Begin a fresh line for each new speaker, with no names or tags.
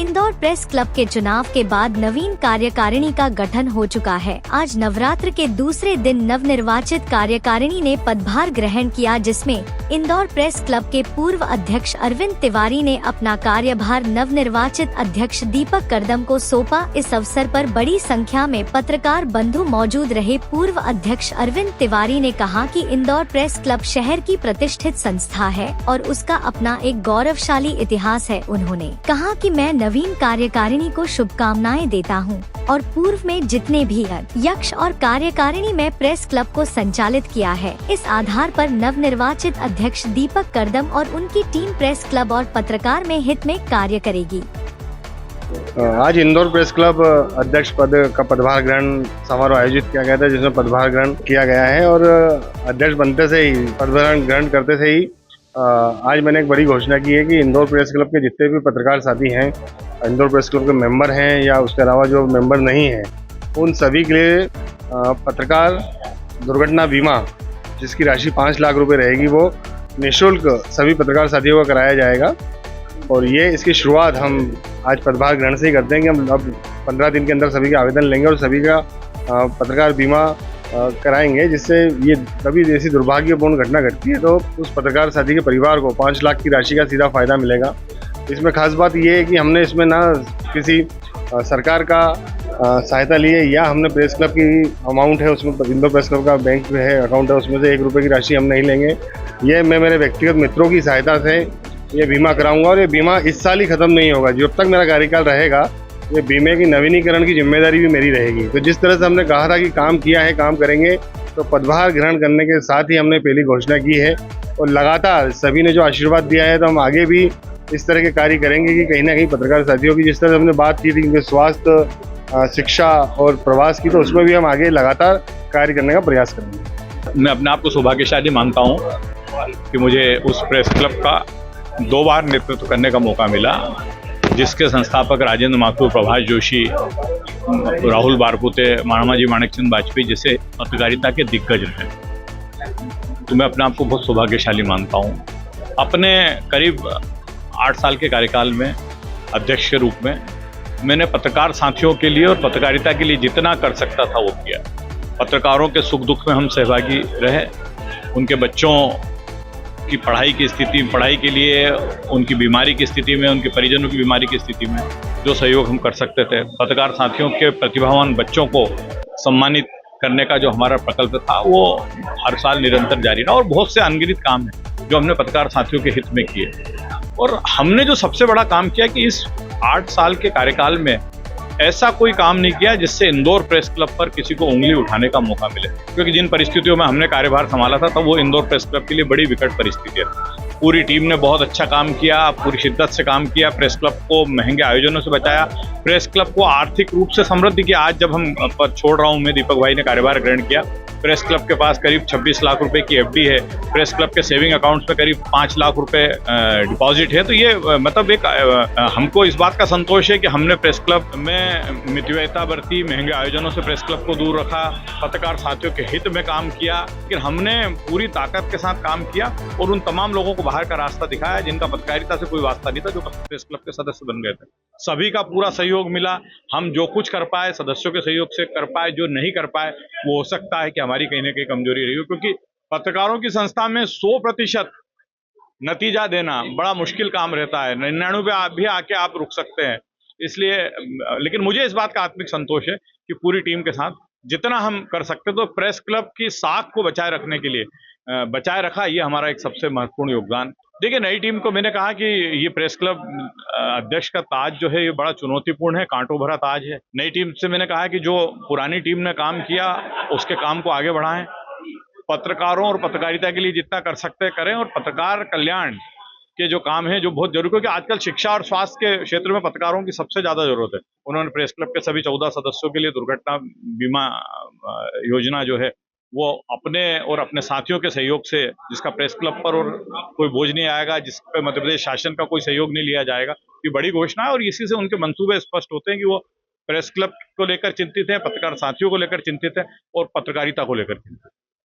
Indore press club के चुनाव के बाद नवीन कार्यकारिणी का गठन हो चुका है। आज नवरात्र के दूसरे दिन नवनिर्वाचित कार्यकारिणी ने पदभार ग्रहण किया, जिसमें इंदौर प्रेस क्लब के पूर्व अध्यक्ष अरविंद तिवारी ने अपना कार्यभार नवनिर्वाचित अध्यक्ष दीपक करदम को सौंपा। इस अवसर पर बड़ी संख्या में पत्रकार बंधु मौजूद रहे। पूर्व अध्यक्ष अरविंद तिवारी ने कहा कि इंदौर प्रेस क्लब शहर की प्रतिष्ठित संस्था है और उसका अपना एक गौरवशाली इतिहास है। उन्होंने कहा कि मैं नवीन कार्यकारिणी को शुभकामनाएं देता हूं और पूर्व में जितने भी अध्यक्ष और कार्यकारिणी में प्रेस क्लब को संचालित किया है, इस आधार पर नवनिर्वाचित अध्यक्ष दीपक करदम और उनकी टीम प्रेस क्लब और पत्रकार में हित में कार्य करेगी।
आज इंदौर प्रेस क्लब अध्यक्ष पद का पदभार ग्रहण समारोह आयोजित किया गया था, जिसमें पदभार ग्रहण किया गया है और अध्यक्ष बनते से ही, पदभार ग्रहण करते से ही आज मैंने एक बड़ी घोषणा की है कि इंदौर प्रेस क्लब के जितने भी पत्रकार साथी हैं, इंदौर प्रेस क्लब के मेंबर हैं या उसके अलावा जो मेंबर नहीं हैं, उन सभी के लिए पत्रकार दुर्घटना बीमा जिसकी राशि 5 लाख रुपए रहेगी, वो निःशुल्क सभी पत्रकार साथियों को कराया जाएगा। और ये इसकी शुरुआत हम आज पदभार ग्रहण से ही करते हैं कि हम अब 15 दिन के अंदर सभी के आवेदन लेंगे और सभी का पत्रकार बीमा कराएंगे, जिससे ये कभी ऐसी दुर्भाग्यपूर्ण घटना घटती है तो उस पत्रकार साथी के परिवार को 5 लाख की राशि का सीधा फायदा मिलेगा। इसमें खास बात ये है कि हमने इसमें ना किसी सरकार का सहायता ली है या हमने प्रेस क्लब की अमाउंट है उसमें, इंदौर प्रेस क्लब का बैंक में है अकाउंट है, उसमें से 1 रुपये की राशि हम नहीं लेंगे। ये मैं मेरे व्यक्तिगत मित्रों की सहायता से ये बीमा कराऊंगा और ये बीमा इस साल ही ख़त्म नहीं होगा। जब तक मेरा कार्यकाल रहेगा ये बीमे की नवीनीकरण की जिम्मेदारी भी मेरी रहेगी। तो जिस तरह से हमने कहा था कि काम किया है, काम करेंगे, तो पदभार ग्रहण करने के साथ ही हमने पहली घोषणा की है और लगातार सभी ने जो आशीर्वाद दिया है, तो हम आगे भी इस तरह के कार्य करेंगे कि कहीं ना कहीं पत्रकार साथियों की, जिस तरह से हमने बात की थी स्वास्थ्य, शिक्षा और प्रवास की, तो उसमें भी हम आगे लगातार कार्य करने का प्रयास करेंगे।
मैं अपने आप को सौभाग्यशाली मानता हूँ कि मुझे उस प्रेस क्लब का 2 बार नेतृत्व करने का मौका मिला, जिसके संस्थापक राजेंद्र माथुर, प्रभाष जोशी, राहुल बारपुते, महामाजी माणिकचंद वाजपेयी जैसे पत्रकारिता के दिग्गज रहे। तो मैं अपने आप को बहुत सौभाग्यशाली मानता हूँ। अपने करीब 8 साल के कार्यकाल में अध्यक्ष के रूप में मैंने पत्रकार साथियों के लिए और पत्रकारिता के लिए जितना कर सकता था वो किया। पत्रकारों के सुख दुख में हम सहभागी रहे, उनके बच्चों की पढ़ाई की स्थिति, पढ़ाई के लिए उनकी बीमारी की स्थिति में, उनके परिजनों की बीमारी की स्थिति में जो सहयोग हम कर सकते थे, पत्रकार साथियों के प्रतिभावान बच्चों को सम्मानित करने का जो हमारा प्रकल्प था वो हर साल निरंतर जारी रहा और बहुत से अनगिनत काम हैं जो हमने पत्रकार साथियों के हित में किए। और हमने जो सबसे बड़ा काम किया कि इस 8 साल के कार्यकाल में ऐसा कोई काम नहीं किया जिससे इंदौर प्रेस क्लब पर किसी को उंगली उठाने का मौका मिले, क्योंकि जिन परिस्थितियों में हमने कार्यभार संभाला था तब वो इंदौर प्रेस क्लब के लिए बड़ी विकट परिस्थिति है। पूरी टीम ने बहुत अच्छा काम किया, पूरी शिद्दत से काम किया, प्रेस क्लब को महंगे आयोजनों से बचाया, प्रेस क्लब को आर्थिक रूप से समृद्धि किया। आज जब हम पद छोड़ रहा हूँ मैं, दीपक भाई ने कार्यभार ग्रहण किया, प्रेस क्लब के पास करीब 26 लाख रुपए की एफडी है, प्रेस क्लब के सेविंग अकाउंट्स में करीब 5 लाख रुपए डिपॉजिट है। तो ये मतलब एक हमको इस बात का संतोष है कि हमने प्रेस क्लब में मितव्ययिता बरती, महंगे आयोजनों से प्रेस क्लब को दूर रखा, पत्रकार साथियों के हित में काम किया, लेकिन हमने पूरी ताकत के साथ काम किया और उन तमाम लोगों को बाहर का रास्ता दिखाया जिनका पत्रकारिता से कोई वास्ता नहीं था, जो प्रेस क्लब के सदस्य बन गए थे। सभी का पूरा सहयोग मिला। हम जो कुछ कर पाए सदस्यों के सहयोग से कर पाए, जो नहीं कर पाए वो हो सकता है कि हमारी कहीं ना कहीं कमजोरी रही हो, क्योंकि पत्रकारों की संस्था में 100% नतीजा देना बड़ा मुश्किल काम रहता है। 99 पे आप भी आके आप रुक सकते हैं। इसलिए लेकिन मुझे इस बात का आत्मिक संतोष है कि पूरी टीम के साथ जितना हम कर सकते हैं, तो प्रेस क्लब की साख को बचाए रखने के लिए बचाए रखा, ये हमारा एक सबसे महत्वपूर्ण योगदान। देखिए, नई टीम को मैंने कहा कि ये प्रेस क्लब अध्यक्ष का ताज जो है ये बड़ा चुनौतीपूर्ण है, कांटों भरा ताज है। नई टीम से मैंने कहा कि जो पुरानी टीम ने काम किया उसके काम को आगे बढ़ाएं, पत्रकारों और पत्रकारिता के लिए जितना कर सकते हैं करें, और पत्रकार कल्याण के जो काम है जो बहुत जरूरी, क्योंकि आजकल शिक्षा और स्वास्थ्य के क्षेत्र में पत्रकारों की सबसे ज्यादा जरूरत है। उन्होंने प्रेस क्लब के सभी 14 सदस्यों के लिए दुर्घटना बीमा योजना जो है वो अपने और अपने साथियों के सहयोग से, जिसका प्रेस क्लब पर और कोई बोझ नहीं आएगा, जिस पे मध्य प्रदेश शासन का कोई सहयोग नहीं लिया जाएगा, ये बड़ी घोषणा है। और इसी से उनके मंसूबे स्पष्ट होते हैं कि वो प्रेस क्लब को लेकर चिंतित है, पत्रकार साथियों को लेकर चिंतित है और पत्रकारिता को लेकर चिंतित है।